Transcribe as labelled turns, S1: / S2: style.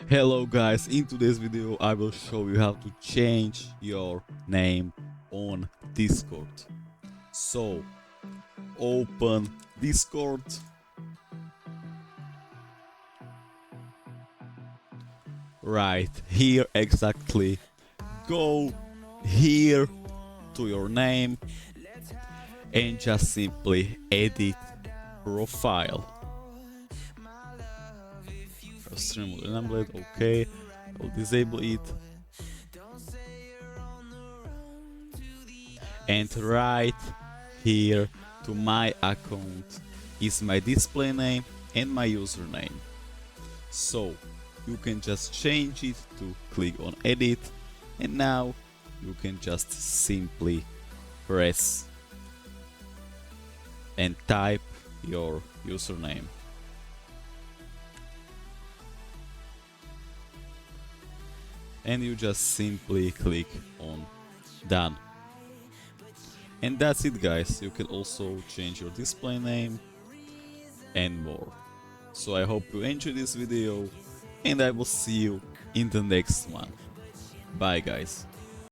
S1: Hello guys, in today's video I will show you how to change your name on Discord. So open Discord, right here exactly, go here to your name and just simply edit profile. First remove the template, okay, I'll disable it. And right here to my account is my display name and my username. So you can just change it to click on edit, and now you can just simply press and type your username. And you just simply click on done. And that's it guys, you can also change your display name and more. So I hope you enjoyed this video and I will see you in the next one. Bye guys.